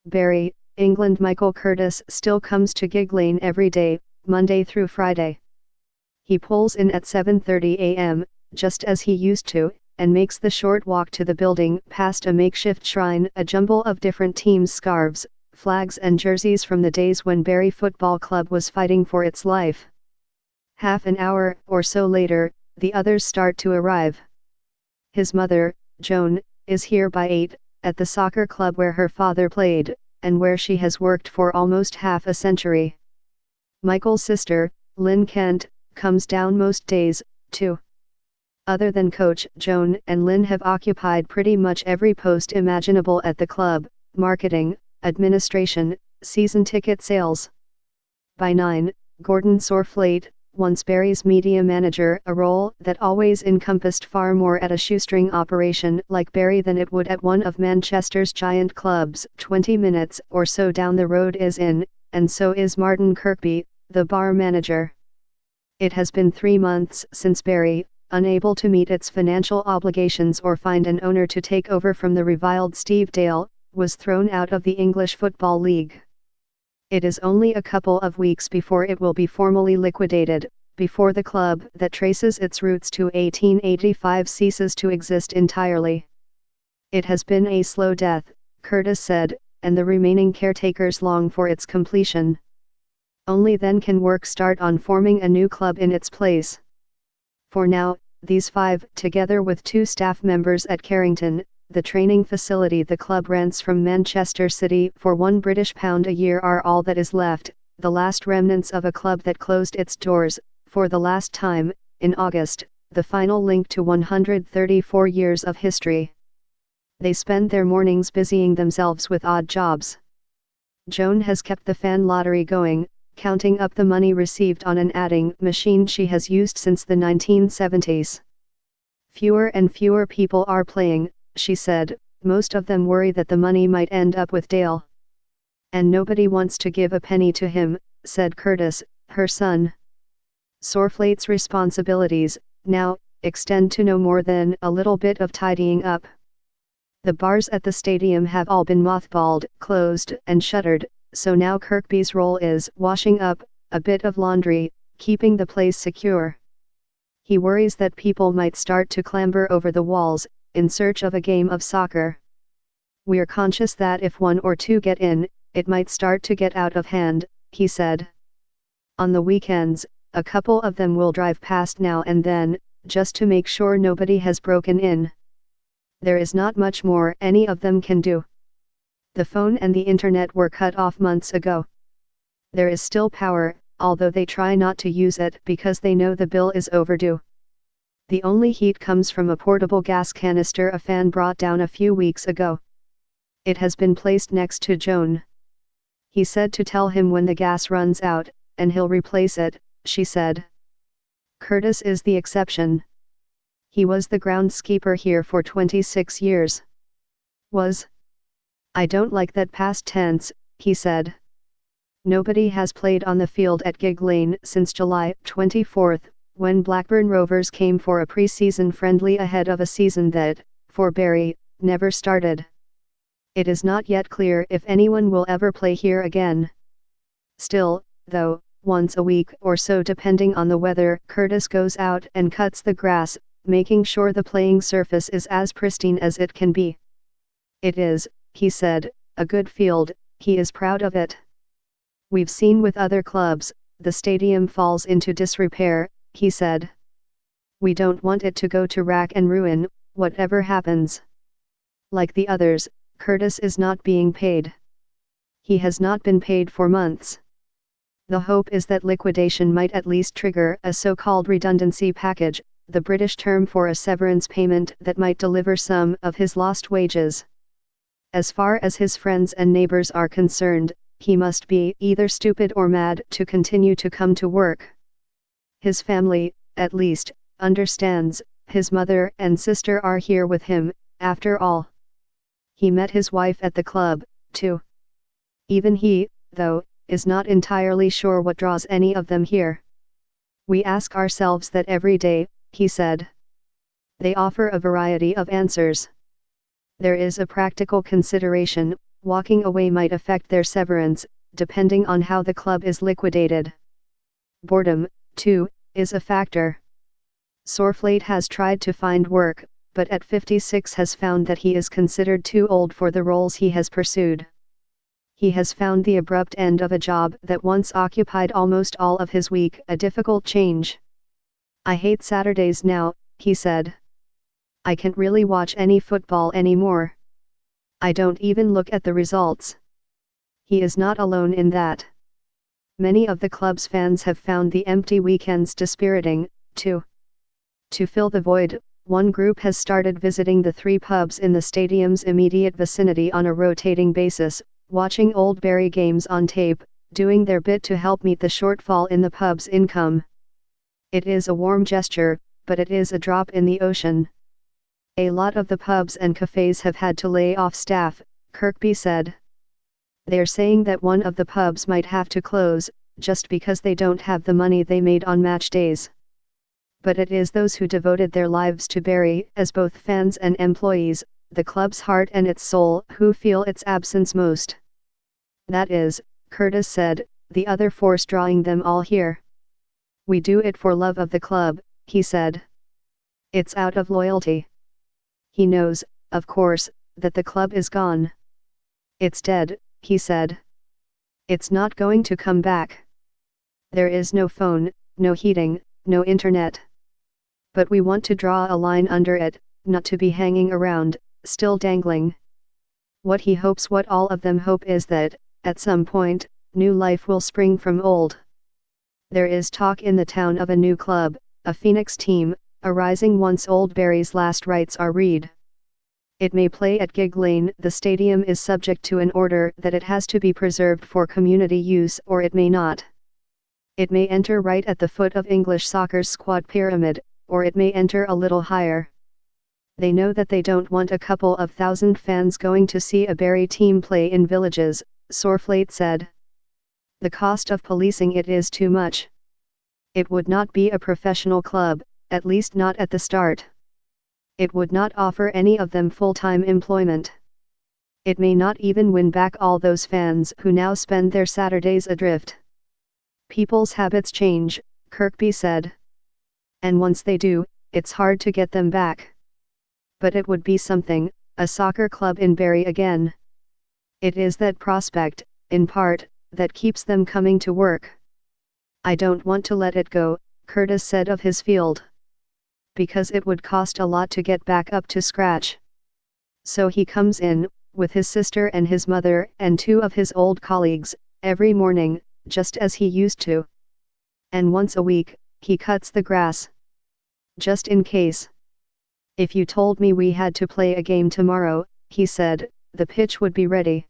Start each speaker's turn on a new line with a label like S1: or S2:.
S1: Bury, England. Michael Curtis still comes to Gig Lane every day, Monday through Friday. He pulls in at 7:30 a.m., just as he used to, and makes the short walk to the building past a makeshift shrine, a jumble of different teams' scarves, flags and jerseys from the days when Bury Football Club was fighting for its life. Half an hour or so later, the others start to arrive. His mother, Joan, is here by 8, at the soccer club where her father played, and where she has worked for almost half a century. Michael's sister, Lynn Kent, comes down most days, too. Other than coach, Joan and Lynn have occupied pretty much every post imaginable at the club: marketing, administration, season ticket sales. By 9, Gordon Sorflate, once Bury's media manager, a role that always encompassed far more at a shoestring operation like Bury than it would at one of Manchester's giant clubs 20 minutes or so down the road, is in, and so is Martin Kirkby, the bar manager. It has been 3 months since Bury, unable to meet its financial obligations or find an owner to take over from the reviled Steve Dale, was thrown out of the English Football League. It is only a couple of weeks before it will be formally liquidated, before the club that traces its roots to 1885 ceases to exist entirely. It has been a slow death, Curtis said, and the remaining caretakers long for its completion. Only then can work start on forming a new club in its place. For now, these 5, together with 2 staff members at Carrington, the training facility the club rents from Manchester City for £1 a year, are all that is left, the last remnants of a club that closed its doors, for the last time, in August, the final link to 134 years of history. They spend their mornings busying themselves with odd jobs. Joan has kept the fan lottery going, counting up the money received on an adding machine she has used since the 1970s. Fewer and fewer people are playing, she said, most of them worry that the money might end up with Dale. And nobody wants to give a penny to him, said Curtis, her son. Sorflate's responsibilities, now, extend to no more than a little bit of tidying up. The bars at the stadium have all been mothballed, closed and shuttered, so now Kirkby's role is washing up, a bit of laundry, keeping the place secure. He worries that people might start to clamber over the walls, in search of a game of soccer. We're conscious that if 1 or 2 get in, it might start to get out of hand, he said. On the weekends, a couple of them will drive past now and then, just to make sure nobody has broken in. There is not much more any of them can do. The phone and the internet were cut off months ago. There is still power, although they try not to use it because they know the bill is overdue. The only heat comes from a portable gas canister a fan brought down a few weeks ago. It has been placed next to Joan. He said to tell him when the gas runs out, and he'll replace it, she said. Curtis is the exception. He was the groundskeeper here for 26 years. Was. I don't like that past tense, he said. Nobody has played on the field at Gig Lane since July 24, when Blackburn Rovers came for a pre-season friendly ahead of a season that, for Bury, never started. It is not yet clear if anyone will ever play here again. Still, though, once a week or so depending on the weather, Curtis goes out and cuts the grass, making sure the playing surface is as pristine as it can be. It is, he said, a good field, he is proud of it. We've seen with other clubs, the stadium falls into disrepair, he said. We don't want it to go to rack and ruin, whatever happens. Like the others, Curtis is not being paid. He has not been paid for months. The hope is that liquidation might at least trigger a so-called redundancy package, the British term for a severance payment that might deliver some of his lost wages. As far as his friends and neighbors are concerned, he must be either stupid or mad to continue to come to work. His family, at least, understands. His mother and sister are here with him, after all. He met his wife at the club, too. Even he, though, is not entirely sure what draws any of them here. We ask ourselves that every day, he said. They offer a variety of answers. There is a practical consideration: walking away might affect their severance, depending on how the club is liquidated. Boredom, too, is a factor. Saurflate has tried to find work, but at 56 has found that he is considered too old for the roles he has pursued. He has found the abrupt end of a job that once occupied almost all of his week a difficult change. "I hate Saturdays now," he said. "I can't really watch any football anymore. I don't even look at the results." He is not alone in that. Many of the club's fans have found the empty weekends dispiriting, too. To fill the void, one group has started visiting the 3 pubs in the stadium's immediate vicinity on a rotating basis, watching Old Bury games on tape, doing their bit to help meet the shortfall in the pub's income. It is a warm gesture, but it is a drop in the ocean. "A lot of the pubs and cafes have had to lay off staff," Kirkby said. "They're saying that one of the pubs might have to close, just because they don't have the money they made on match days. But it is those who devoted their lives to Bury, as both fans and employees, the club's heart and its soul, who feel its absence most. That is," Curtis said, "the other force drawing them all here. We do it for love of the club," he said. "It's out of loyalty." He knows, of course, that the club is gone. "It's dead," he said. "It's not going to come back. There is no phone, no heating, no internet. But we want to draw a line under it, not to be hanging around, still dangling." What he hopes, what all of them hope, is that, at some point, new life will spring from old. There is talk in the town of a new club, a Phoenix team, arising once Old Bury's last rites are read. It may play at Gig Lane. The stadium is subject to an order that it has to be preserved for community use, or it may not. It may enter right at the foot of English soccer's squad pyramid, or it may enter a little higher. They know that they don't want a couple of thousand fans going to see a Bury team play in villages, Saurflate said. The cost of policing it is too much. It would not be a professional club, at least not at the start. It would not offer any of them full-time employment. It may not even win back all those fans who now spend their Saturdays adrift. People's habits change, Kirkby said. And once they do, it's hard to get them back. But it would be something, a soccer club in Bury again. It is that prospect, in part, that keeps them coming to work. "I don't want to let it go," Curtis said of his field. "Because it would cost a lot to get back up to scratch. So he comes in, with his sister and his mother and 2 of his old colleagues, every morning, just as he used to. And once a week, he cuts the grass. Just in case. If you told me we had to play a game tomorrow," he said, "the pitch would be ready.